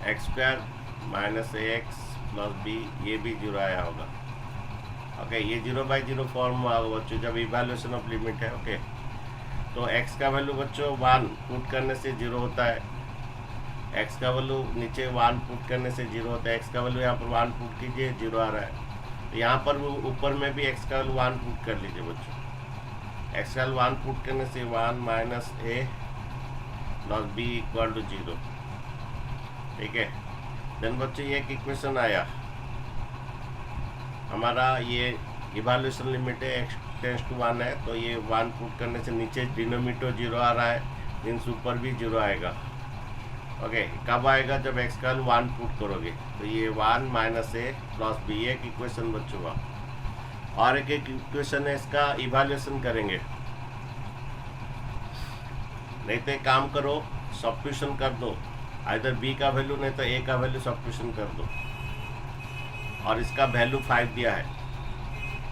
X square minus ए x plus B, ये भी zero आया होगा। ओके, ये 0/0 फॉर्म में होगा बच्चों जब इवैल्यूएशन ऑफ लिमिट है। ओके, तो एक्स का वैल्यू बच्चों 1 पुट करने से जीरो होता है, एक्स का वैल्यू नीचे 1 पुट करने से जीरो होता है, एक्स का वैल्यू यहाँ पर 1 पुट कीजिए, जीरो आ रहा है। तो यहाँ पर ऊपर में भी एक्स का वैल्यू 1 पुट कर लीजिए बच्चों, एक्स का वैल्यू 1 पुट करने से 1 minus a plus b equal to zero. ठीक है, देन बच्चों ये एक इक्वेशन आया हमारा, ये इवैल्यूएशन लिमिट है, एक्स टेंस टू 1 है, तो ये 1 पुट करने से नीचे डिनोमिनेटर जीरो आ रहा है, मीन्स ऊपर भी जीरो आएगा। ओके, कब आएगा? जब एक्स का 1 पुट करोगे, तो ये 1 माइनस ए प्लस बी, एक इक्वेशन बच्चों का। और एक इक्वेशन है, इसका इवैल्यूएशन करेंगे। नहीं तो एक काम करो, सब्स्टिट्यूशन कर दो, आइदर बी का वैल्यू नहीं तो ए का वैल्यू सब्स्टिट्यूशन कर दो। और इसका वैल्यू 5 दिया है,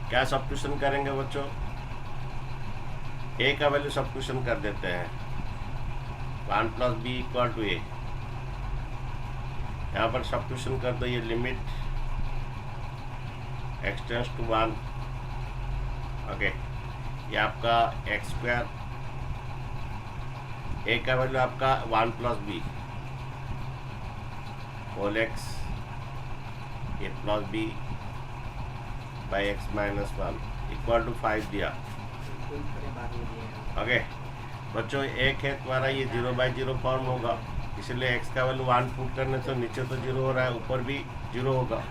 क्या सब्स्टिट्यूशन करेंगे बच्चों? ए का वैल्यू सब्स्टिट्यूशन कर देते हैं, 1 plus b equal to a. यहाँ पर सब्स्टिट्यूशन कर दो, ये limit x tends to 1। Okay, ये आपका एक्स स्क्वायर, ए का वैल्यू आपका 1 प्लस बी होल एक्स, ये plus B by x minus 1 equal to 5 दिया। ओके बच्चों, एक है तुम्हारा ये 0/0 फॉर्म होगा, इसलिए एक्स का वैल्यू 1 पुट करने से नीचे तो जीरो हो रहा है, ऊपर भी जीरो होगा,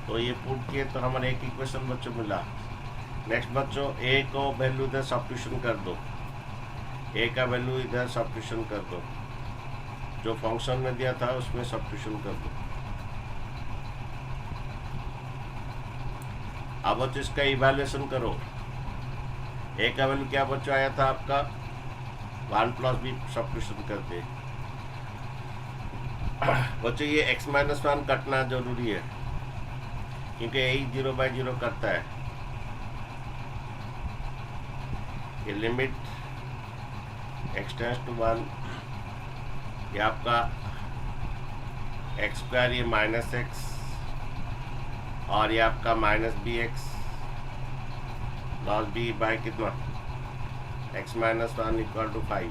तो ये पुट किए तो हमारा एक इक्वेशन बच्चों मिला। नेक्स्ट बच्चों, ए को वैल्यू इधर सब्स्टिट्यूशन कर दो, ए का वैल्यू इधर सब्स्टिट्यूशन कर दो, जो फंक्शन में दिया था उसमें सब्स्टिट्यूशन कर दो। अब बच्चों इसका इवैल्यूएशन करो, ए का वैल्यू क्या बच्चों आया था आपका 1 प्लस बी, सब्स्टिट्यूशन कर दे बच्चों। ये x माइनस 1 कटना जरूरी है, क्योंकि यही 0/0 करता है। ये लिमिट एक्स टेंस टू 1, ये आपका एक्स स्क्वायर, ये माइनस एक्स, और ये आपका minus B X plus B by कितना, x minus 1 equal to 5।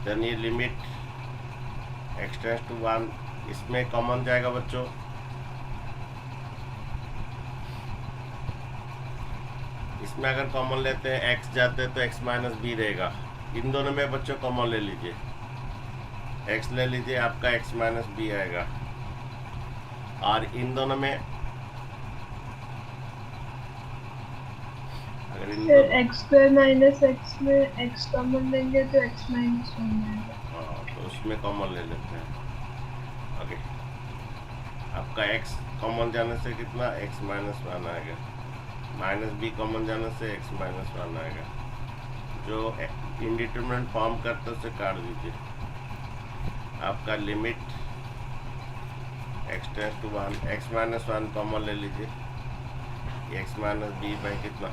Then ये लिमिट एक्स टेंस टू 1, इसमें कॉमन जाएगा बच्चों, इसमें अगर कॉमन लेते हैं x जाते हैं तो x माइनस बी रहेगा। इन दोनों में बच्चों कॉमन ले लीजिए, x ले लीजिए, आपका x माइनस बी आएगा। और इन दोनों में अगर इन फिर एक्स स्क्वायर माइनस एक्स में एक्स कॉमन लेंगे तो एक्स माइनस 1 आएगा। हाँ, तो उसमें कॉमन ले लेते हैं। ओके, आपका x कॉमन जाने से कितना, x माइनस 1 आएगा, माइनस बी कॉमन जाने से x माइनस 1 आएगा। जो इंडिटरमिनेंट फॉर्म करते उसे काट दीजिए। आपका limit x tends to 1, x minus 1 common ले लीजिए, एक्स माइनस बी बाई कितना,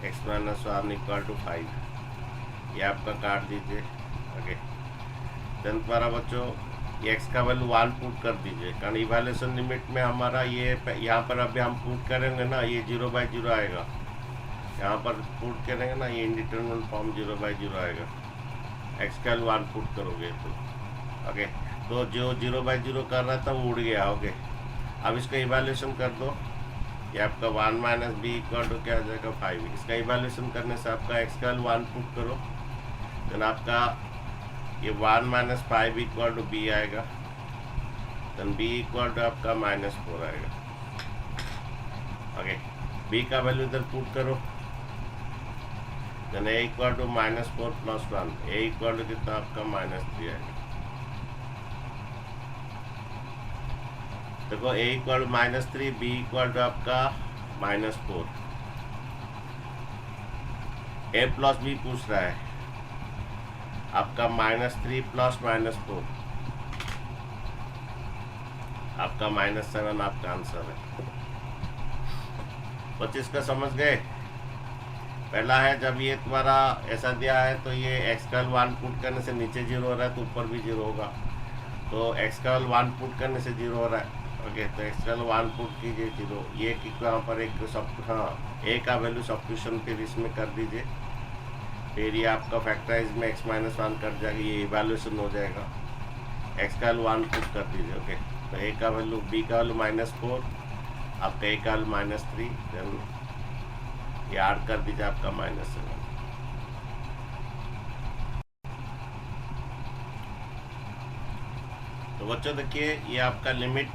एक्स माइनस 1 इक्वल टू 5, ये आपका काट दीजिए। ओके, देन तुम्हारा बच्चों ये एक्स का वैल्यू 1 पुट कर दीजिए, कारण इवैल्यूएशन लिमिट में हमारा ये यहाँ पर अभी हम पुट करेंगे ना, ये 0/0 आएगा। यहाँ पर पुट करेंगे ना, ये इंडिटरमिनेंट फॉर्म 0/0 आएगा, एक्स का वैल्यू 1 पुट करोगे तो। ओके, तो जो 0/0 कर रहा था वो उड़ गया। ओके, अब इसका इवैल्यूएशन कर दो, ये आपका 1 माइनस बी इक्वल टू क्या आ जाएगा 5। इसका इवैल्यूएशन करने से आपका एक्स का वैल्यू 1 पुट करो, देन आपका ये 1 माइनस 5 इक्वल टू बी आएगा, देन बी इक्वल टू आपका -4 आएगा। ओके, बी का वैल्यू इधर पुट करो, then A equal to -4 plus 1, A equal to कितना आपका -3 आएगा। देखो A equal to -3, B equal to आपका -4, ए प्लस बी पूछ रहा है आपका -3 प्लस -4, आपका -7 आपका आंसर है। 25 का समझ गए? पहला है जब ये तुम्हारा ऐसा दिया है तो ये एक्स का 1 पुट करने से नीचे 0 हो रहा है तो ऊपर भी 0 होगा। तो एक्स का 1 पुट करने से 0 हो रहा है। ओके, तो एक्स का 1 पुट कीजिए 0। ये कि यहाँ पर एक सब, हाँ, ए का वैल्यू सब्स्टिट्यूशन फिर इसमें कर दीजिए। फिर ये आपका फैक्टराइज में x माइनस 1 कट जाएगा, ये इवैल्यूएशन हो जाएगा। एक्स का 1 पुट कर दीजिए। ओके, तो ए का वैल्यू, बी का वैल्यू -4, आपका ए का वैल्यू -3, देन ये ऐड कर दीजिए आपका -7। तो बच्चों देखिए ये आपका लिमिट,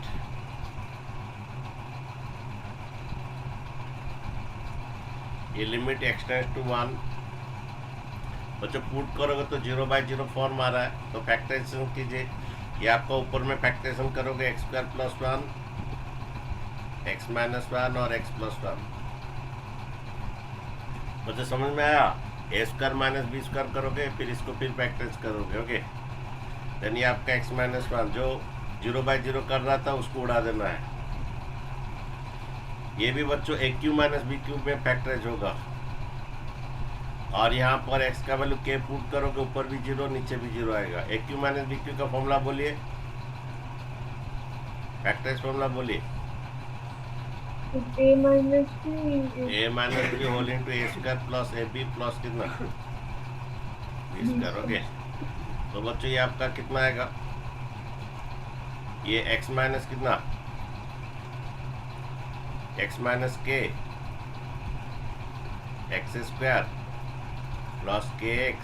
ये लिमिट एक्सटेंड्स टू 1। बच्चों पुट करोगे तो 0/0 फॉर्म आ रहा है, तो फैक्टराइजेशन कीजिए। ये आपका ऊपर में फैक्टराइजेशन करोगे x² + 1, x - 1 और x + 1। बच्चों समझ में आया? a² - b² करोगे, फिर इसको फिर फैक्टराइज करोगे। ओके, देन ये आपका x - 1 जो 0/0 कर रहा था उसको उड़ा देना है। ये भी बच्चों a³ - b³ में फैक्टराइज होगा। और यहाँ पर x का वैल्यू k पुट करोगे, ऊपर भी 0 नीचे भी 0 आएगा। a³ - b³ का फॉर्मूला बोलिए, फैक्टराइज फॉर्मूला बोलिए। a minus b whole into a² plus ab plus कितना b²। ओके, तो बच्चों ये आपका कितना आएगा? ये x माइनस कितना, x minus k x² plus kx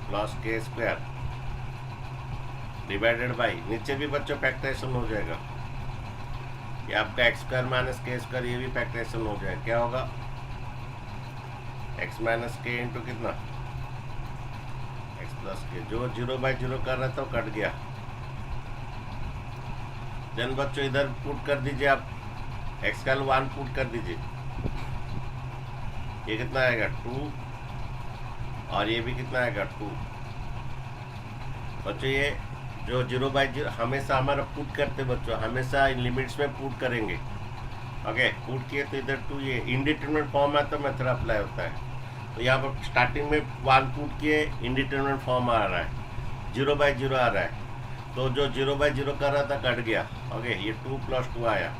plus k² divided by, नीचे भी बच्चों फैक्टराइजेशन हो जाएगा। ये आपका x² - k², ये भी फैक्टराइजेशन हो जाएगा। क्या होगा? x माइनस k इंटू कितना x प्लस k, जो 0/0 कर रहा था वो कट गया। देन बच्चों इधर पुट कर दीजिए आप, x का 1 पुट कर दीजिए। ये कितना आएगा 2, और ये भी कितना आएगा 2। बच्चों ये जो 0/0 हमेशा हमारा पुट करते बच्चों, हमेशा इन लिमिट्स में पुट करेंगे। ओके, पुट किए तो इधर 2, ये इनडिटरमिनेट फॉर्म है तो मेथड अप्लाई होता है। तो यहाँ पर स्टार्टिंग में 1 पुट किए, इनडिटरमिनेट फॉर्म आ रहा है, 0/0 आ रहा है, तो जो 0/0 कर रहा था कट गया। ओके, ये 2 + 2 आया।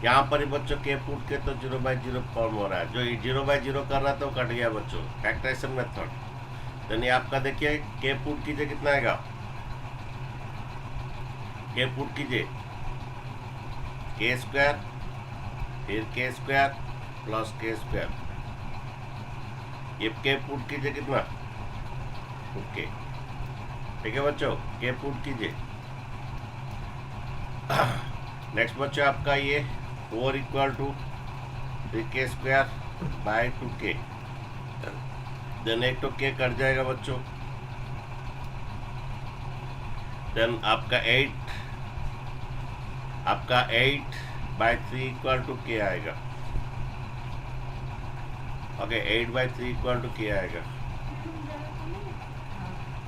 यहाँ पर ही बच्चों के पुट के तो 0/0 फॉर्म हो रहा है, जो 0/0 कर रहा था वो कट गया बच्चों, फैक्टराइजेशन मेथड। तो ये आपका देखिए के पुट कीजिए, कितना आएगा? के पुट कीजिए k², फिर k² प्लस k²। ये के पुट कीजिए कितना, ओके, ठीक है बच्चों, के पुट कीजिए। नेक्स्ट बच्चों आपका ये 4 = 3k² बाय 2k, देन एक तो k कट जाएगा बच्चों। देन आपका 8/3 = k आएगा। ओके, 8/3 = k आएगा।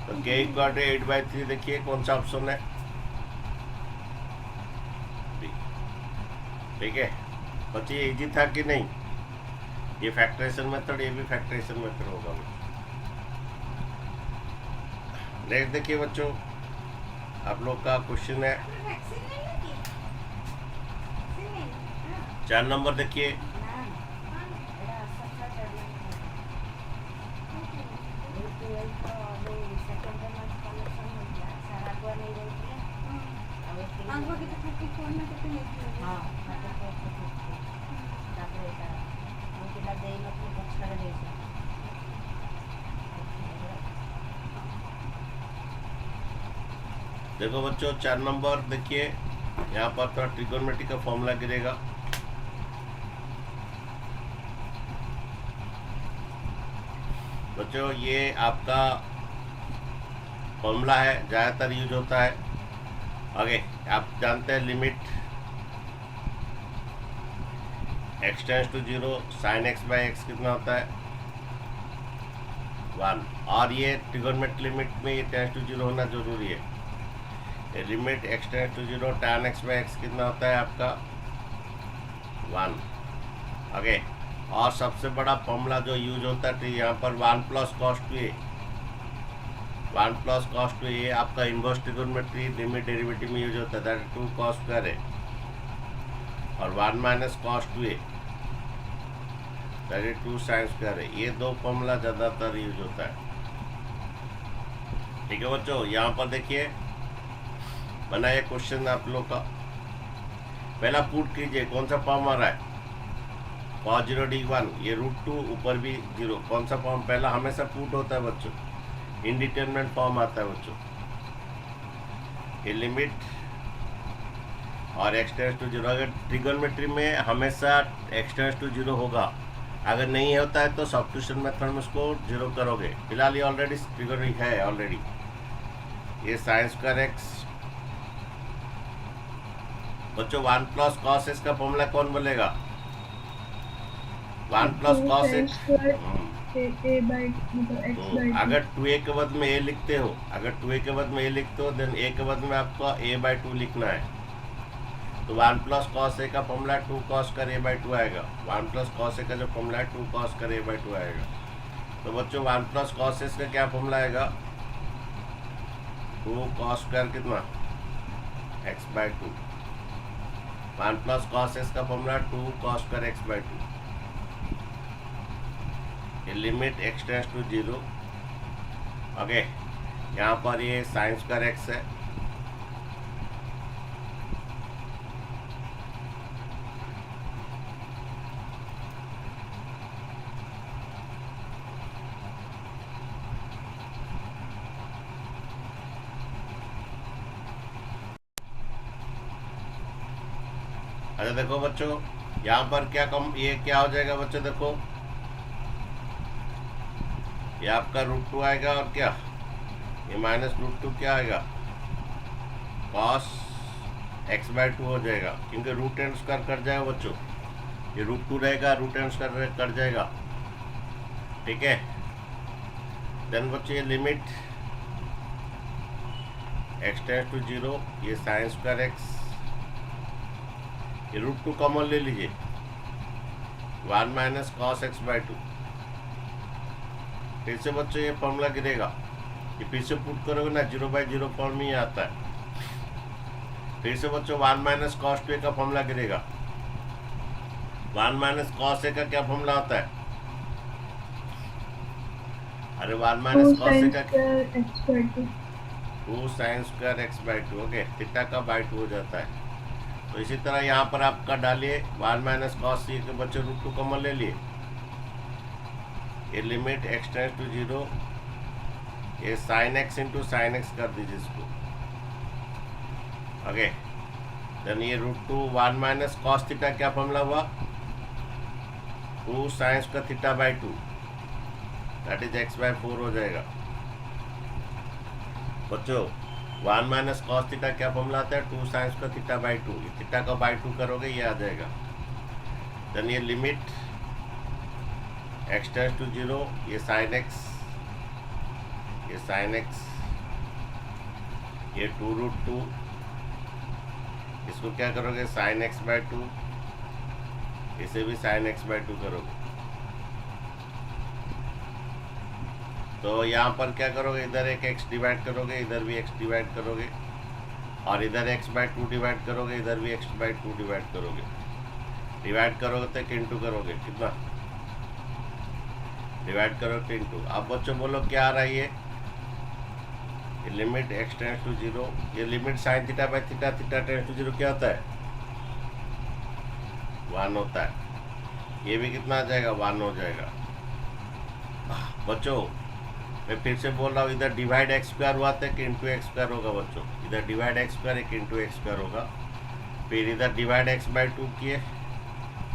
तो k = 8/3, देखिए कौन सा ऑप्शन है, ठीक है बच्चे, ये इजी था कि नहीं? ये फैक्टराइजेशन मेथड, ये भी फैक्टराइजेशन मेथड होगा। नेक्स्ट देखिए बच्चों, आप लोग का क्वेश्चन है 4 नंबर, देखिए देखो बच्चों 4 नंबर देखिए, यहाँ पर थोड़ा ट्रिगोनोमेट्री का फॉर्मूला गिरेगा। बच्चों ये आपका फॉर्मूला है, ज़्यादातर यूज होता है। आगे आप जानते हैं limit x tends to 0 sin x/x कितना होता है 1, और ये ट्रिगोनोमेट्री लिमिट में ये टेंड्स टू 0 होना जरूरी है। Limit x tends to 0 tan x/x कितना होता है आपका 1। ओके, और सबसे बड़ा फॉर्मूला जो यूज होता है यहाँ पर 1 प्लस कॉस टू ए, 1 प्लस कॉस टू ए आपका इनवर्स ट्रिगोनोमेट्री लिमिट डेरिवेटिव में यूज होता है, दैट 2 कॉस स्क्वायर है, और 1 minus cos two A that is 2 sine square है। ये दो फॉर्मूला ज़्यादातर यूज होता है। ठीक है बच्चों, यहाँ पर देखिए बना ये क्वेश्चन आप लोग का, पहला पुट कीजिए कौन सा फॉर्म आ रहा है, cos 0 d1, ये √2 ऊपर भी 0, कौन सा फॉर्म पहला हमेशा पुट होता है बच्चों, इनडिटरमिनेट फॉर्म आता है बच्चों। ये लिमिट और x टेंड्स टू 0, अगर ट्रिगोनोमेट्री में हमेशा x टेंड्स टू 0 होगा, अगर नहीं होता है तो सब्स्टिट्यूशन मेथड में उसको 0 करोगे। फिलहाल ये ऑलरेडी ट्रिगोनोमेट्री है ऑलरेडी। ये साइन स्क्वायर एक्स बच्चों 1 प्लस कॉस एक्स का फॉर्मूला कौन बोलेगा, 1 प्लस कॉस एक्स, अगर 2a के बाद में a लिखते हो, अगर 2a के बाद में a लिखते हो देन a के बाद में आपको a/2 लिखना है, तो 1 प्लस कॉस ए का फॉर्मूला 2 कॉस कर a/2 आएगा। 1 प्लस कॉस ए का जो फॉर्मूला है 2 कॉस कर a/2 आएगा। तो बच्चों 1 प्लस कॉस एस का क्या फॉर्मूला आएगा, 2 कॉस स्क्वायर कितना x/2, 1 प्लस कॉस एस का फॉर्मूला 2 कॉस स्क्वायर x/2। ये limit x tends to 0, okay. यहाँ पर ये साइन स्क्वायर x है, अच्छा देखो बच्चों यहाँ पर क्या कम, ये क्या हो जाएगा बच्चों, देखो ये आपका √2 आएगा, और क्या ये माइनस √2 क्या आएगा, कॉस x/2 हो जाएगा, क्योंकि रूट एंड स्क्वायर कट जाएगा बच्चों, ये √2 रहेगा, रूट एंड स्क्वायर कट जाएगा। ठीक है, देन बच्चों ये लिमिट x टेंड्स टू 0, ये साइन स्क्वायर एक्स, ये √2 कॉमन ले लीजिए, 1 माइनस कॉस x/2। फिर से बच्चों ये फॉर्मूला गिरेगा, ये फिर से पुट करोगे ना 0/0 फॉर्म ही आता है। फिर से बच्चों 1 माइनस कॉस 2a का फॉर्मूला गिरेगा, 1 माइनस कॉस a का क्या फॉर्मूला होता है, अरे 1 माइनस कॉस a का 2 sine square x/2, okay, theta का बाय 2 हो जाता है। तो इसी तरह यहाँ पर आपका डालिए 1 माइनस कॉस c के बच्चे √2 कॉमन ले लिए, ये लिमिट x टेंड्स टू 0, ये sine x into sine x कर दीजिए इसको, ओके। देन ये √2 1 माइनस कॉस थीटा क्या फॉर्मूला हुआ, 2 साइन का थीटा/2, दैट इज x/4 हो जाएगा। बच्चों 1 माइनस कॉस थीटा क्या फॉर्मूला आता है, 2 साइन का थीटा/2, ये थीटा का /2 करोगे ये आ जाएगा। देन ये लिमिट x टेंड्स टू 0, ये साइन x, ये साइन x, ये 2√2, इसको क्या करोगे साइन x/2, इसे भी साइन x/2 करोगे। तो यहाँ पर क्या करोगे, इधर एक x डिवाइड करोगे, इधर भी x डिवाइड करोगे, और इधर x/2 डिवाइड करोगे, इधर भी x/2 डिवाइड करोगे। डिवाइड करोगे तो इंटू करोगे, कितना डिवाइड करोगे तो इंटू। अब बच्चों बोलो क्या आ रहा है, ये लिमिट x टेंड्स टू 0, ये limit sine theta theta, theta tends to 0 क्या होता है 1 होता है, ये भी कितना आ जाएगा 1 हो जाएगा। बच्चों मैं फिर से बोल रहा हूँ, इधर डिवाइड x² हुआ था कि इंटू x² होगा बच्चों, इधर डिवाइड x² एक इंटू x² होगा, फिर इधर डिवाइड x/2 किए,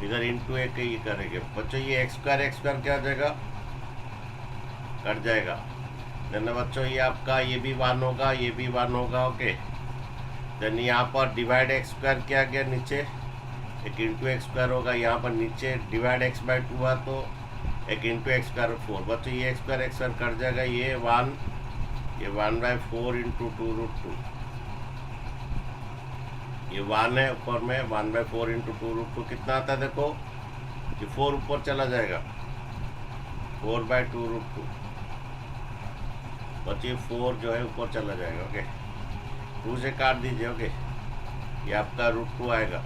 इधर इंटू एक ही करेंगे बच्चों, ये x² क्या हो जाएगा कट जाएगा। देन बच्चों ये आपका ये भी 1 होगा, ये भी 1 होगा, ओके। देन यहाँ पर डिवाइड x² क्या गया नीचे, एक इंटू x² होगा, यहाँ पर नीचे डिवाइड x/2 हुआ तो एक इंटू x² 4। बच्चों ये x² कट जाएगा, ये 1, ये 1/4 इंटू 2√2, ये 1 है ऊपर में, 1/4 इंटू 2√2 कितना आता है देखो ये 4 ऊपर चला जाएगा, 4/2√2 बच्चे 4 जो है ऊपर चला जाएगा। ओके, 2 से काट दीजिए। ओके, ये आपका √2 आएगा।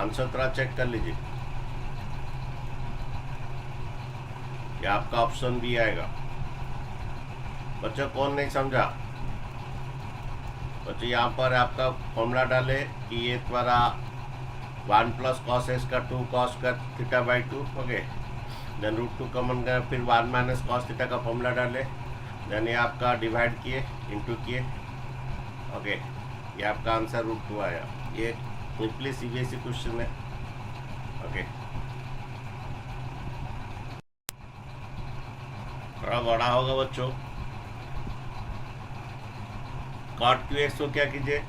आंसर थोड़ा चेक कर लीजिए, ये आपका ऑप्शन बी आएगा। बच्चों कौन नहीं समझा? बच्चों यहाँ पर आपका फॉर्मूला डाले कि ये तुम्हारा 1 + cos x का 2 cos का θ/2। ओके, देन √2 कॉमन गया, फिर 1 - cos θ का फॉर्मूला डाले, देन ये आपका डिवाइड किए, इंटू किए। ओके, ये आपका आंसर √2 आया। ये सिंपली CBSE क्वेश्चन है। ओके, थोड़ा बड़ा होगा बच्चों। cot QX को क्या कीजिए,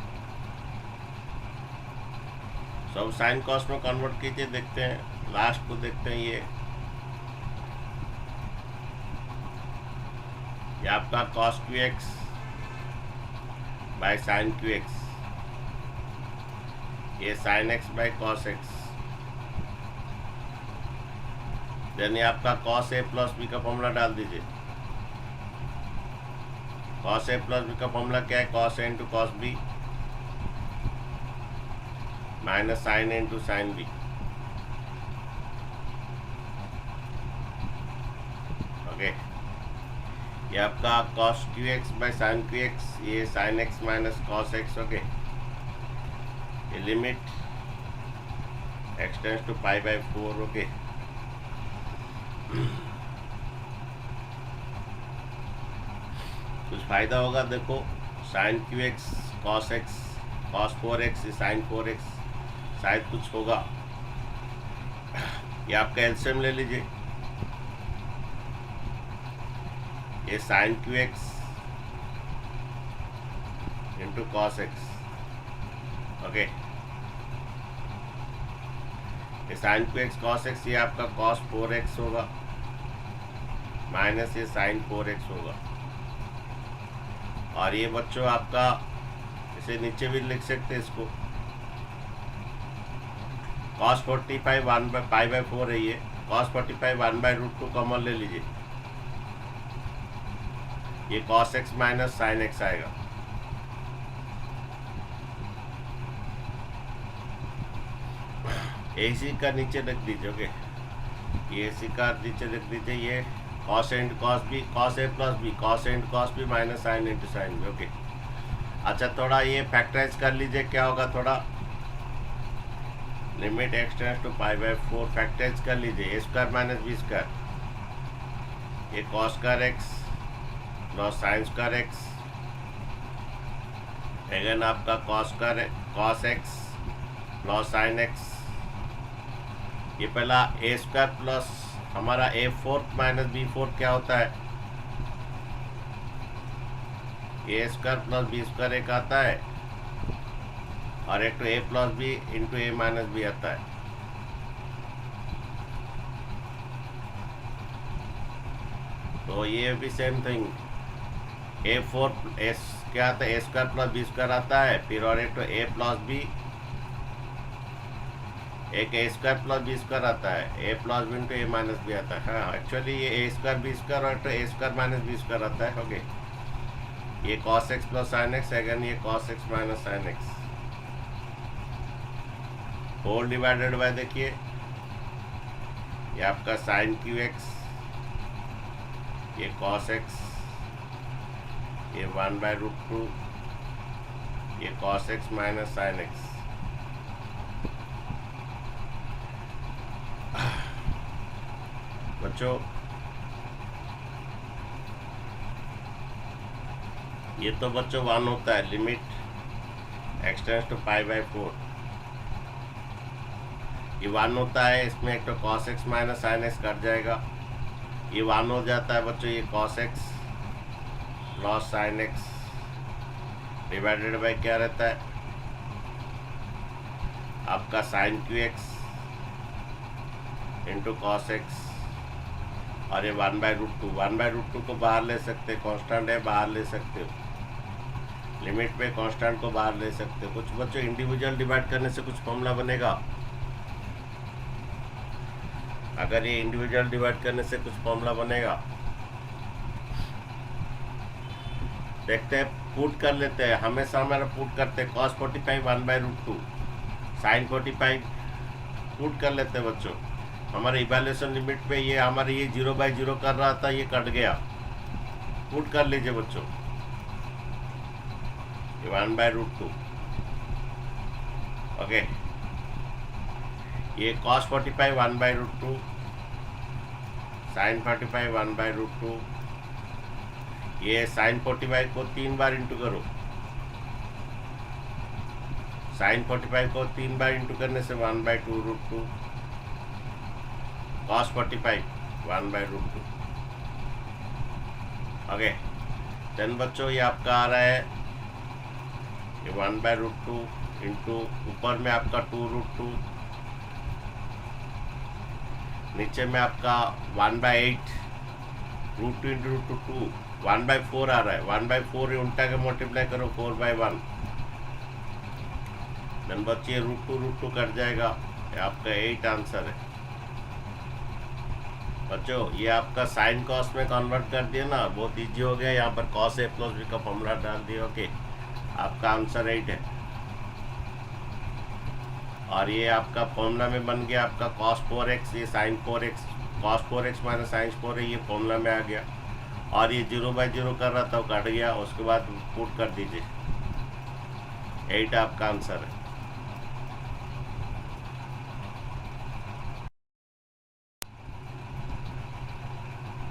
सब साइन कॉस में कन्वर्ट कीजिए। देखते हैं, लास्ट को देखते हैं। ये आपका cos QX by sine QX, ये sin x by cos x, then ये आपका cos A + B का फॉर्मूला डाल दीजिए। cos A + B का फॉर्मूला क्या है? cos A × cos B minus sin A × sin B। Okay, ये आपका cos QX by sin QX, ये sin x minus cos x। Okay, ये limit x tends to π/4। Okay, कुछ फायदा होगा। देखो, sin QX cos x, cos 4x sin 4x, शायद कुछ होगा। ये आपका एलसीएम ले लीजिए, ये sin QX into cos x। Okay, ये sin QX cos x, ये आपका cos 4x होगा माइनस ये sin 4x होगा। और ये बच्चों आपका इसे नीचे भी लिख सकते हैं इसको, cos 45 1/π/4 है। ये cos 45 1/√2 कॉमन ले लीजिए, ये cos x minus sin x आएगा। AC का नीचे रख दीजिए। ओके, ये AC का नीचे रख दीजिए। ये cos A × cos B, cos A + B, cos A × cos B minus sin × sin B। Okay, अच्छा थोड़ा ये फैक्टराइज कर लीजिए, क्या होगा? थोड़ा limit x tends to π/4 factorise कर लीजिए। A² माइनस B², ये cos² x plus sin² x, again आपका cos x plus sin x। ये पहला A² प्लस हमारा A4 माइनस B4 क्या होता है? A² प्लस B² एक आता है, और एक तो A + B into A - B आता है। तो ये भी सेम थिंग, A4 S क्या आता है? A² + B² आता है, फिर और एक तो A + B, एक A² + B² आता है, A + B into A - B आता है। हाँ, एक्चुअली ये A² B² और तो A² - B² आता है। ओके, ये cos x plus sin x, again ये cos x minus sin x, whole divided by, देखिए ये आपका sin QX, ये cos x, ये 1/√2, ये cos x minus sin x। बच्चों ये तो बच्चों 1 होता है, लिमिट x टेंड्स टू π/4, ये 1 होता है। इसमें एक तो cos x minus sin x cut जाएगा, ये 1 हो जाता है बच्चों। ये cos x plus sin x divided by क्या रहता है? आपका sin QX into cos x, और ये 1/√2। 1/√2 को बाहर ले सकते, कांस्टेंट है, बाहर ले सकते हो। लिमिट पे कांस्टेंट को बाहर ले सकते हो। कुछ बच्चों इंडिविजुअल डिवाइड करने से कुछ फॉर्मूला बनेगा, अगर ये इंडिविजुअल डिवाइड करने से कुछ फॉर्मूला बनेगा, देखते हैं, पुट कर लेते हैं। हमेशा हमारा पुट करते हैं cos 45 1/√2, sin 45 पुट कर लेते हैं बच्चों। हमारे इवैल्यूएशन लिमिट पे ये हमारे ये 0/0 कर रहा था, ये कट गया, पुट कर लीजिए बच्चों, ये 1/√2। ओके, ये cos 45 1/√2, sin 45 1/√2, ये sin 45 को 3 बार इंटू करो, sin 45 को 3 बार इंटू करने से 1/2√2, cos 45 1/√2। ओके, देन बच्चों ये आपका आ रहा है ये 1/√2 इंटू ऊपर में आपका 2√2, नीचे में आपका 1/8 √2 इंटू √2 1/4 आ रहा है। 1/4 उल्टा के मल्टीप्लाई करो 4/1, देन बच्चे √2 कट जाएगा, ये आपका 8 आंसर है बच्चों। ये आपका साइन कॉस में कन्वर्ट कर दिया ना, बहुत इजी हो गया। यहाँ पर cos a + b का फॉर्मूला डाल दिया। ओके, आपका आंसर 8 है। और ये आपका फॉर्मूला में बन गया आपका cos 4x, ये sin 4x, cos 4x - sin 4 है, ये फॉर्मूला में आ गया। और ये 0/0 कर रहा था, वो कट गया, उसके बाद पुट कर दीजिए, 8 आपका आंसर है।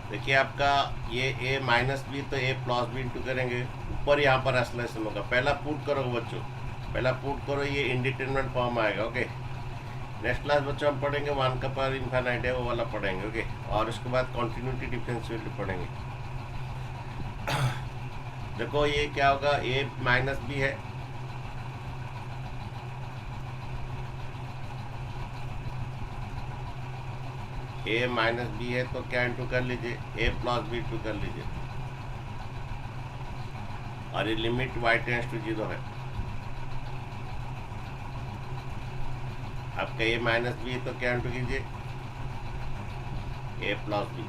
देखिए आपका ये a - b, तो a + b इंटू करेंगे, ऊपर यहाँ पर एक्सलेशन होगा। पहला पुट करो बच्चों, पहला पुट करो, ये इंडिटरमिनेट फॉर्म आएगा। ओके, नेक्स्ट क्लास बच्चों हम पढ़ेंगे 1 का पावर इनफाइनाइट है, वो वाला पढ़ेंगे। ओके, और उसके बाद कॉन्टिन्यूटी डिफरेंशिएबिलिटी पढ़ेंगे। देखो ये क्या होगा, a - b है, a - b है, तो क्या इंटू कर लीजिए, a + b इंटू कर लीजिए। और ये लिमिट y टेंड्स टू 0 है। आपका a - b है, तो क्या इंटू कीजिए, a + b।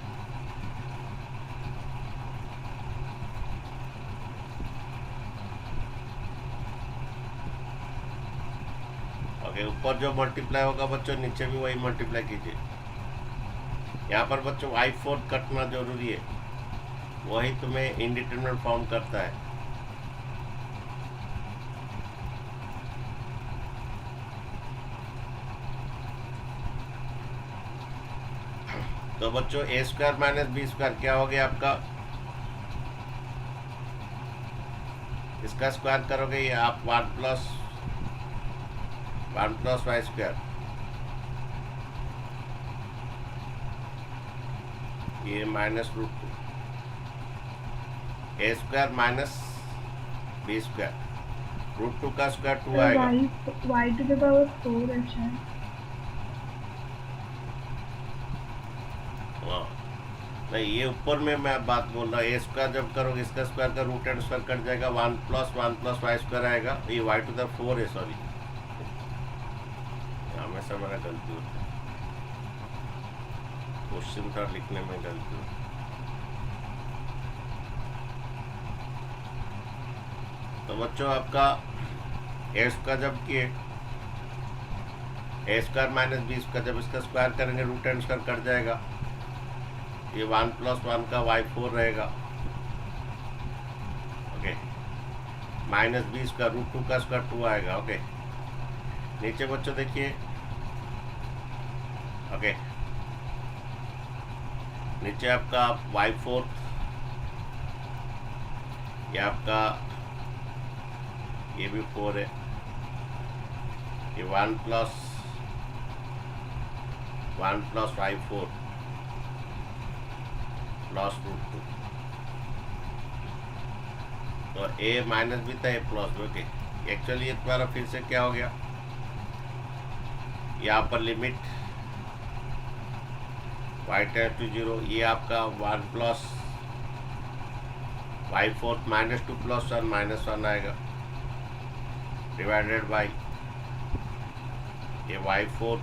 ओके, ऊपर जो मल्टीप्लाई होगा बच्चों, नीचे भी वही मल्टीप्लाई कीजिए। यहाँ पर बच्चों y4 कटना जरूरी है, वही तुम्हें इंडिटरमिनेट फॉर्म करता है। तो बच्चों a² - b² क्या हो गया आपका, इसका स्क्वायर करोगे ये आप 1 + y², ये -√2, a² - b², √2 का स्क्वायर 2 आएगा। y⁴ है शायद। हाँ, नहीं, ये ऊपर में मैं बात बोल रहा हूँ, a² जब करोगे इसका स्क्वायर का √² कट जाएगा, 1 + 1 + y² आएगा, ये y⁴ है। सॉरी, हमेशा मेरा गलती होता है, क्वेश्चन था लिखने में गलती होती है। तो बच्चों आपका a² जब किए, a² - b² जब इसका स्क्वायर करेंगे √² कट जाएगा, ये 1 + 1 का y4 रहेगा। ओके, -b² √2 का स्क्वायर 2 आएगा। ओके, नीचे बच्चों देखिए, ओके, नीचे आपका y4, ये आपका ये भी 4 है, ये 1 + y4 + √2, तो a - b था, a + b। ओके, एक्चुअली ये तुम्हारा फिर से क्या हो गया, यहाँ पर लिमिट y टेंड्स टू 0, ये आपका 1 + y4 -2 + 1 -1 आएगा, डिवाइडेड बाई ये y4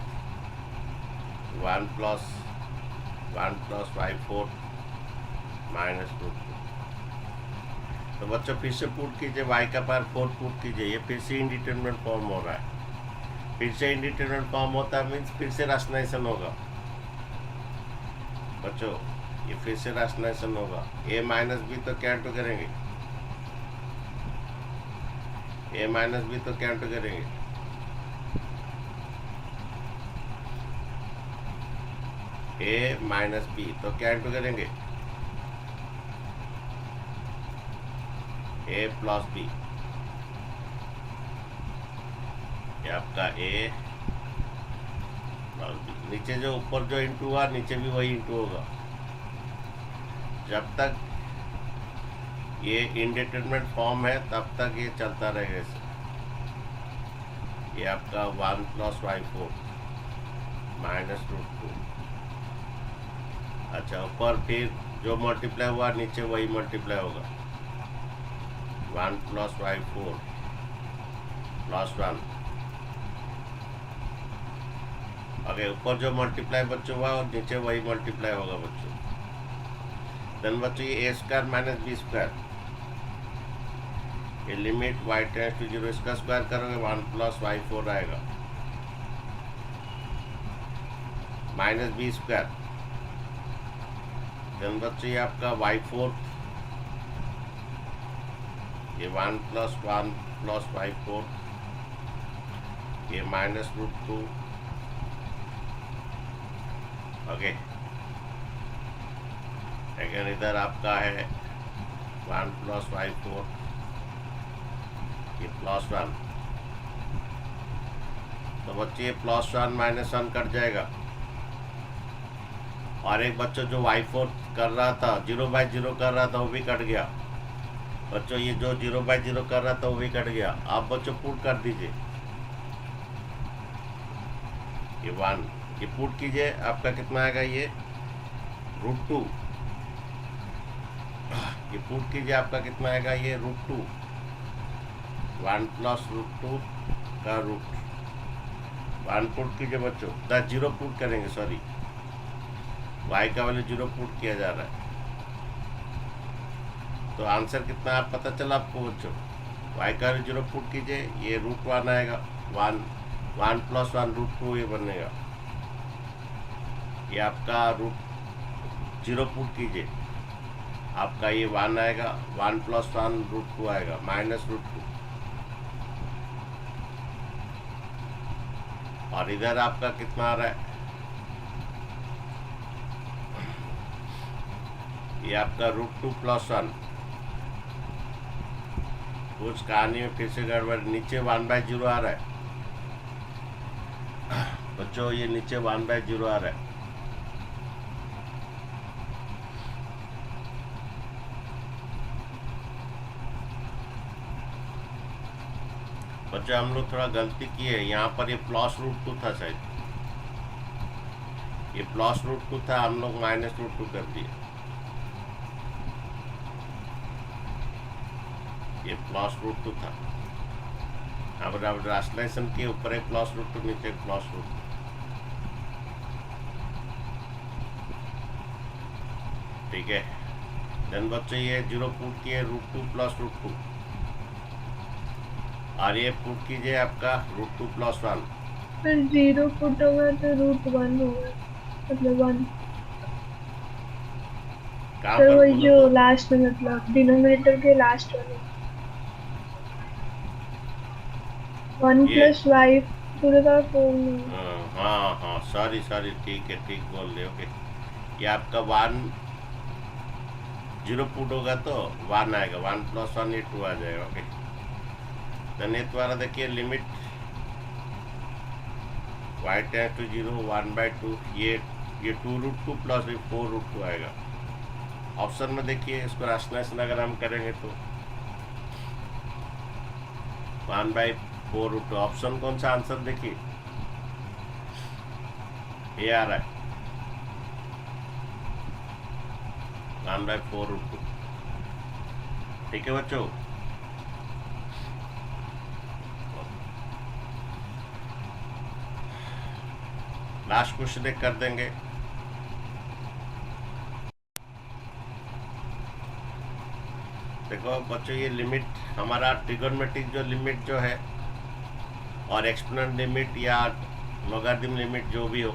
1 + 1 plus y four minus root two. तो बच्चों फिर से पुट कीजिए, y का पावर 4 पुट कीजिए, ये फिर से इंडिटरमिनेट फॉर्म हो रहा है। फिर से इंडिटरमिनेट फॉर्म होता है मीन्स फिर से राशनलाइजेशन होगा बच्चों, ये फिर से राशनलाइजेशन होगा। a माइनस बी तो कैंटो करेंगे, a माइनस बी तो कैंटो करेंगे, a माइनस बी तो कैंटो करेंगे, a प्लस बी, ये आपका a प्लस बी। नीचे जो ऊपर जो इंटू हुआ नीचे भी वही इंटू होगा। जब तक ये इंडिटरमिनेट फॉर्म है तब तक ये चलता रहेगा इसे। ये आपका 1 plus y four minus root two. अच्छा, ऊपर फिर जो मल्टीप्लाई हुआ नीचे वही मल्टीप्लाई होगा। 1 प्लस वाई फोर प्लस 1। अगर ऊपर जो मल्टीप्लाई बच्चों हुआ और नीचे वही मल्टीप्लाई होगा बच्चों। देन बच्चों ये a square minus b square, ये limit y tends to zero, इसका स्क्वायर करोगे 1 प्लस वाई फोर आएगा माइनस बी स्क्वायर। देन बच्चों ये आपका वाई फोर, ये 1 प्लस वाई फोर, ये माइनस रूट टू। ओके, लेकिन इधर आपका है 1 प्लस वाई फोर, ये प्लस 1। तो बच्चे ये प्लस 1 माइनस 1 कट जाएगा। और एक बच्चों जो वाई फोर कर रहा था 0/0 कर रहा था वो भी कट गया बच्चों। ये जो 0/0 कर रहा था वो भी कट गया। आप बच्चों पुट कर दीजिए, ये 1, ये पुट कीजिए, आपका कितना आएगा ये रूट टू। ये पुट कीजिए, आपका कितना आएगा ये root two. 1 plus root two का रूट 1 पुट कीजिए बच्चों। 0 पुट करेंगे, सॉरी y का वैल्यू 0 पुट किया जा रहा है। तो आंसर कितना आप पता चला आपको बच्चों। y का वैल्यू 0 पुट कीजिए, ये रूट 1 आएगा। 1 प्लस 1 रूट 2 ये बनेगा। ये आपका रूट 0 पुट कीजिए, आपका ये 1 आएगा। 1 प्लस 1 रूट 2 आएगा माइनस रूट 2। और इधर आपका कितना आ रहा है, ये आपका रूट 2 प्लस 1। कुछ कहानी में फिर से गड़बड़, नीचे 1/0 आ रहा है बच्चों, ये नीचे 1/0 आ रहा है। बच्चों हम लोग थोड़ा गलती की है, यहाँ पर ये प्लस रूट 2 था शायद, ये प्लस रूट 2 था, हम लोग माइनस रूट 2 कर दिए। ये प्लस रूट 2 था। अब ट्रांसलेशन के ऊपर एक प्लस रूट 2, नीचे एक प्लस रूट 2। ठीक है, देन बच्चों ये 0 पुट किए, रूट 2 प्लस रूट 2। और ये पुट कीजिए आपका रूट 2 प्लस 1। फिर 0 पुट होगा तो रूट 1 होगा, मतलब 1। तो वही जो लास्ट में, मतलब डिनोमिनेटर के लास्ट वाले 1 प्लस वाई पूरे का 4। हाँ सॉरी ठीक है, ठीक बोल रहे ओके। ये आपका 1 0 पुट होगा तो 1 आएगा। 1 प्लस 1 ये 2 आ जाएगा। ओके, धन्यवाद द्वारा देखिए लिमिट y टेंड्स टू 0 1/2, ये 2 रूट 2 प्लस 4 रूट 2 आएगा। ऑप्शन में देखिए, इसको राशनलाइजेशन अगर हम करेंगे तो 1/4 रूट 2। ऑप्शन कौन सा आंसर देखिए, ये आ रहा है 1/4 रूट 2। ठीक है बच्चों, लास्ट क्वेश्चन एक कर देंगे। देखो बच्चों, ये लिमिट हमारा ट्रिगोनोमेट्रिक जो लिमिट जो है और एक्सपोनेंट लिमिट या लॉगरिथम लिमिट जो भी हो,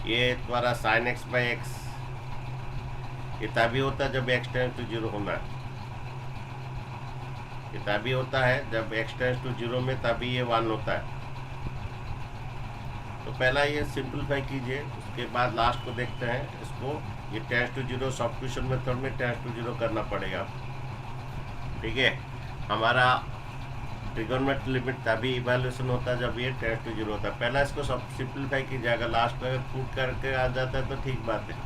ये तुम्हारा साइन एक्स बाई एक्स ये तभी होता है जब एक्स टेंस टू जीरो होना है। ये तभी होता है जब एक्स टेंस टू जीरो में, तभी ये 1 होता है। तो पहला ये सिंपलीफाई कीजिए, उसके बाद लास्ट को देखते हैं। इसको ये tends to zero substitution method में टेंस टू जीरो करना पड़ेगा, ठीक है। हमारा ट्रिगोनोमेट्रिक लिमिट तभी इवैल्यूएशन होता है जब ये टेंस टू जीरो होता है। पहला इसको सब सिंपलीफाई कीजिए, अगर लास्ट में पुट करके आ जाता है तो ठीक बात है।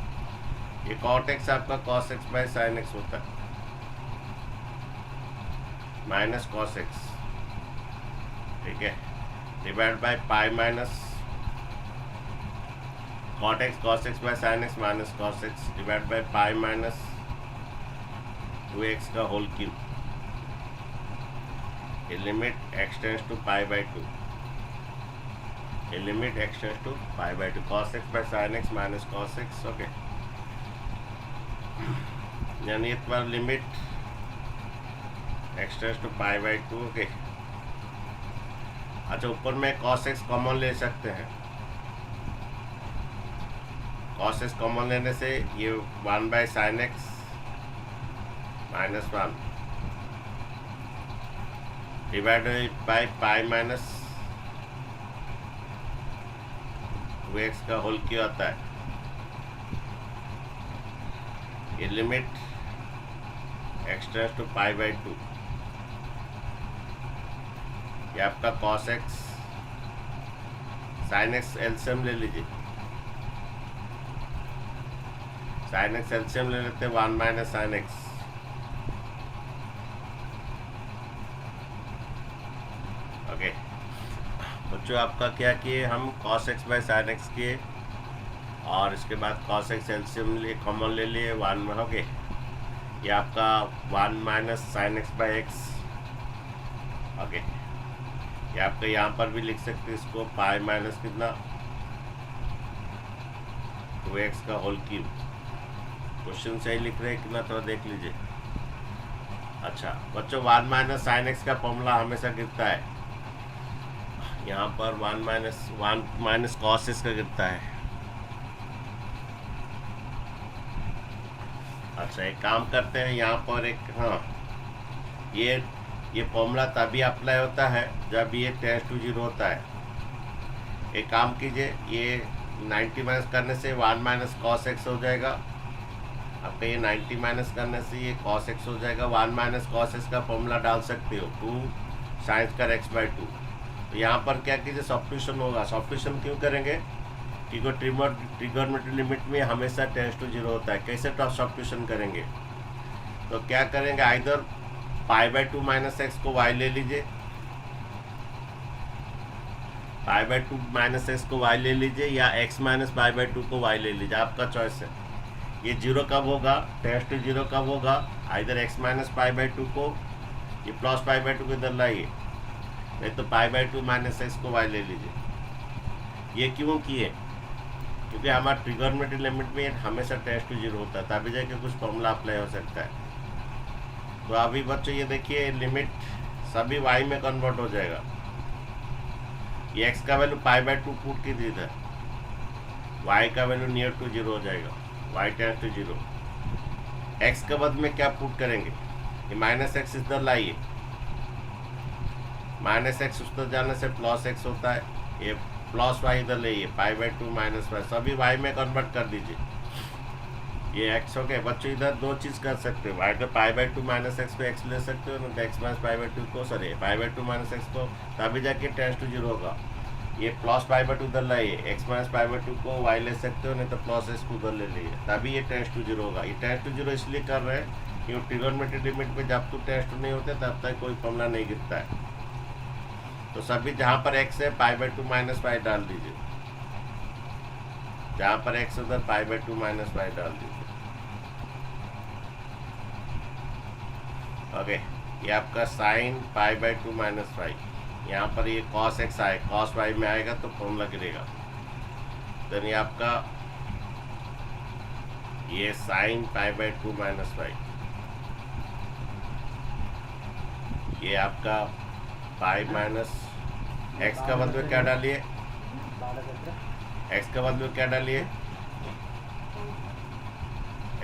ये कॉट एक्स आपका cos x by sine x होता है, माइनस कॉस एक्स, ठीक है, divide by pi minus cot x cos x by sine x minus cos x divide by pi minus 2x का होल क्यूब। ये limit x tends to pi by 2, ये limit x tends to pi by 2 cos x by sine x minus cos x, okay. यानी तुम्हारा limit x tends to pi by 2, okay. अच्छा, ऊपर में cos x common ले सकते हैं। Cos x common लेने से ये 1 by sine x minus 1 divided by pi minus 2x का होल क्यों आता है। ये limit x tends to pi by 2, ये आपका cos x sine x LCM ले लीजिए, साइन एक्स एलसीएम ले लेते हैं 1 माइनस साइन एक्स, ओके। बच्चों आपका क्या किए, हम cos x by sine x किए और इसके बाद कॉस एक्स एलसीएम लिए कॉमन ले लिए 1 में, ओके। ये आपका 1 minus sine x by x, okay. ये आपका यहाँ पर भी लिख सकते हैं इसको पाई माइनस कितना 2x का होल क्यूब। क्वेश्चन सही लिख रहे हैं कितना, थोड़ा देख लीजिए। अच्छा बच्चों, 1 माइनस साइन एक्स का फॉर्मूला हमेशा गिरता है, यहाँ पर 1 माइनस कॉस एक्स का गिरता है। अच्छा एक काम करते हैं, यहाँ पर एक, हाँ, ये फॉर्मूला तभी अप्लाई होता है जब ये टेंस टू जीरो होता है। एक काम कीजिए, ये 90 माइनस करने से 1 माइनस कॉस एक्स हो जाएगा आपका, ये 90 माइनस करने से ये कॉस एक्स हो जाएगा। 1 माइनस कॉस एक्स का फॉर्मूला डाल सकते हो 2 साइन स्क्वायर एक्स बाई 2। तो यहाँ पर क्या कीजिए, सब्स्टिट्यूशन होगा। सब्स्टिट्यूशन क्यों करेंगे, क्योंकि ट्रिगोनोमेट्रिक लिमिट में हमेशा टेंस टू जीरो होता है। कैसे सब्स्टिट्यूशन करेंगे, तो क्या करेंगे, either pi by 2 minus x को y ले लीजिए, पाई बाई 2 माइनस एक्स को y ले लीजिए, या x माइनस पाई बाई 2 को y ले लीजिए, आपका चॉइस है। ये जीरो कब होगा, टेंस टू जीरो कब होगा, either x minus pi by 2 को, ये प्लस पाई बाई 2 को इधर लाइए, नहीं तो पाई बाई 2 माइनस एक्स को y ले लीजिए। ये क्यों किए, क्योंकि हमारा ट्रिगोनोमेट्रिक लिमिट में हमेशा टेंस टू जीरो होता है, तभी जाके कुछ फॉर्मूला अप्लाई हो सकता है। तो अभी बच्चों ये देखिए, लिमिट सभी y में कन्वर्ट हो जाएगा। ये x का वैल्यू पाई बाई 2 पुट की दी था, y का वैल्यू नियर टू जीरो हो जाएगा, y tends to zero. x के बदले में क्या पुट करेंगे, ये माइनस एक्स इधर लाइए, माइनस एक्स उधर जाने से प्लस एक्स होता है, ये प्लस वाई इधर लाइए, पाई बाई 2 माइनस वाई, सभी y में कन्वर्ट कर दीजिए। ये x हो गया। बच्चों इधर दो चीज़ कर सकते हो, y तो पाई बाई 2 माइनस एक्स पे x ले सकते हो, ना तो x माइनस पाई बाई 2 को, sorry pi by 2 minus x को, तभी जाके टेंस टू जीरो होगा। ये प्लस पाई बाई 2 उधर लाइए, x माइनस पाई बाई 2 को y ले सकते हो, नहीं तो प्लस एक्स को उधर ले लीजिए, तभी ये टेंस टू जीरो होगा। ये टेंस टू जीरो इसलिए कर रहे हैं क्योंकि ट्रिगोनोमेट्रिक लिमिट में जब तक टेंस टू नहीं होते तब तक कोई फॉर्मूला नहीं गिरता है। तो सभी जहाँ पर x है पाई बाई 2 माइनस वाई डाल दीजिए, जहाँ पर x उधर पाई बाई 2 माइनस वाई डाल दीजिए, ओके। ये आपका sine pi by 2 minus y, यहाँ पर ये कॉस एक्स आए, कॉस वाई में आएगा तो फॉर्मूला गिरेगा। देन ये आपका ये sine pi by 2 minus y, ये आपका पाई माइनस एक्स का बदले क्या डालिए, एक्स का बदले क्या डालिए,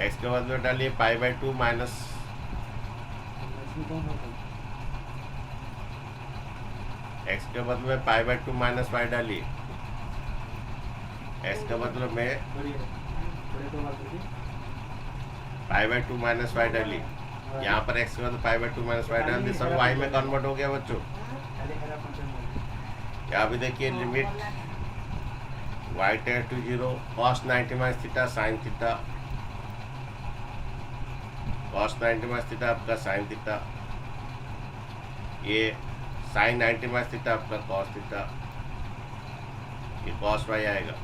एक्स के बदले डालिए पाई बाई 2 माइनस एक्स के बदले में पाई बाई 2 माइनस वाई डालिए, एक्स के बदले में पाई बाई 2 माइनस वाई डालिए, यहाँ पर एक्स के बदले पाई बाई 2 माइनस वाई डाल दी, सब वाई में कन्वर्ट हो गया बच्चों। यहाँ भी देखिए limit y tends to 0 cos 90 minus theta sine theta, cos 90 minus theta आपका साइन थीटा, ये साइन 90 माइनस थीटा आपका cos थीटा, ये cos y आएगा,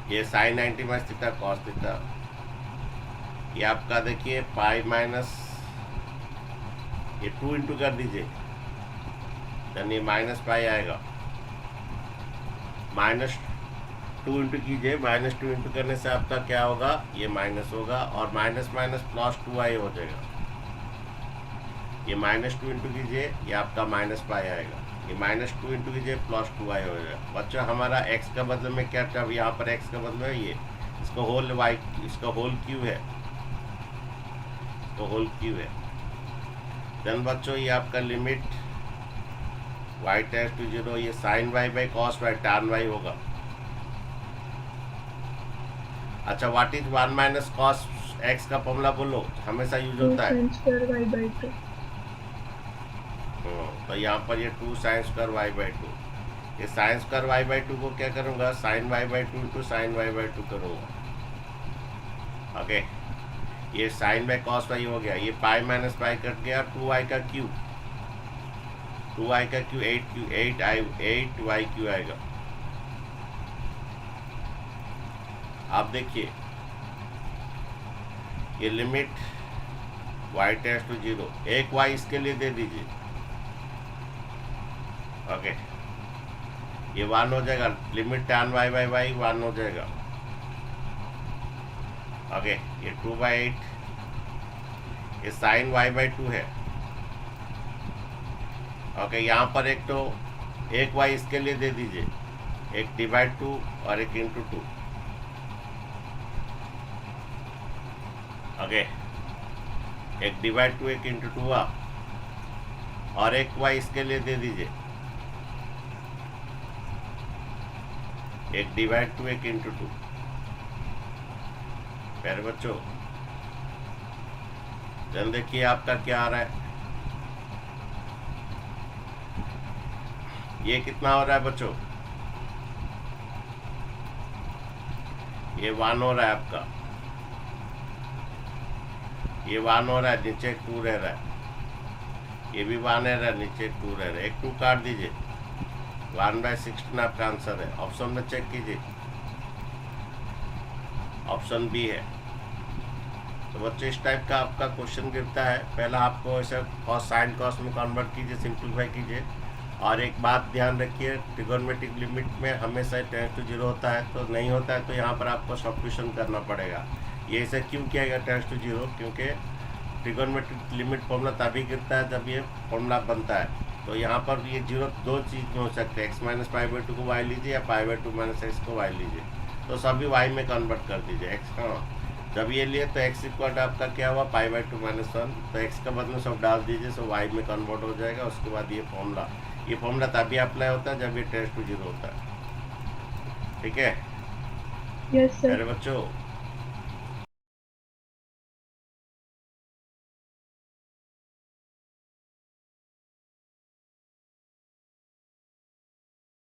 ये sine 90 minus theta cos theta, ये आपका देखिए पाई माइनस ये 2 इंटू कर दीजिए, यानी माइनस पाई आएगा, माइनस 2 इंटू कीजिए, माइनस 2 इंटू करने से आपका क्या होगा, ये माइनस होगा और माइनस माइनस प्लस 2i हो जाएगा, ये माइनस 2 इंटू कीजिए, ये आपका माइनस पाई आएगा, ये माइनस 2 इंटू कीजिए प्लस 2i हो जाएगा। बच्चों हमारा x का बदले में क्या था, यहाँ पर x का बदले में ये इसका होल y, इसका होल क्यू है, तो होल क्यू है। देन बच्चों ये आपका लिमिट y टेंड्स टू 0, ये sine y by cos y tan y होगा। अच्छा what is 1 minus cos x का फॉर्मूला बोलो, हमेशा यूज होता है। तो यहाँ पर ये 2 साइन स्क्वायर y बाई 2, ये साइन स्क्वायर y बाई 2 को क्या करूँगा, sine y by 2 into sine y by 2 करूँगा। ओके ये साइन बाई कॉस y हो गया, ये पाई माइनस पाई कट गया, 2y का क्यू, 2y का क्यू 8y क्यू आएगा। आप देखिए ये लिमिट y टेंड्स टू 0, एक y इसके लिए दे दीजिए। ओके ये 1 हो जाएगा, limit tan y by y 1 हो जाएगा। ओके ये 2/8, ये साइन y बाई 2 है। ओके यहाँ पर एक तो एक y इसके लिए दे दीजिए, एक डिवाइड 2 और एक इंटू 2। ओके एक डिवाइड 2 एक इंटू 2 हुआ, और एक y इसके लिए दे दीजिए, एक डिवाइड 2 एक इंटू 2। प्यारे बच्चों जन देखिए आपका क्या आ रहा है, ये कितना हो रहा है बच्चों, ये 1 हो रहा है आपका, ये 1 हो रहा है, नीचे 2 रह रहा है, ये भी 1 रह रहा है, नीचे 2 रह रहा है, एक 2 काट दीजिए, 1/16 आपका आंसर है। ऑप्शन में चेक कीजिए, ऑप्शन बी है। तो बच्चों इस टाइप का आपका क्वेश्चन गिरता है, पहला आपको ऐसे कॉस साइन कॉस में कन्वर्ट कीजिए, सिंप्लीफाई कीजिए। और एक बात ध्यान रखिए, ट्रिगोनोमेट्रिक लिमिट में हमेशा टेंड्स टू 0 होता है, तो नहीं होता है तो यहाँ पर आपको सब्स्टिट्यूशन करना पड़ेगा। ये ऐसे क्यों किया गया टेंड्स टू 0, क्योंकि ट्रिगोनोमेट्रिक लिमिट फॉर्मूला तभी गिरता है जब ये फॉर्मूला बनता है। तो यहाँ पर ये 0 दो चीज़ में हो सकते हैं, x माइनस पाई बाई 2 को y लीजिए या पाई बाई 2 माइनस एक्स को y लीजिए, तो सभी y में कन्वर्ट कर दीजिए। x जब ये लिए तो x इक्वल आपका क्या हुआ, पाई बाई 2 माइनस 1, तो x का बदले सब डाल दीजिए, सो y में कन्वर्ट हो जाएगा। उसके बाद ये फॉर्मूला तभी अप्लाई होता है जब ये टेंड्स टू 0 होता है। ठीक है यस सर। अरे बच्चों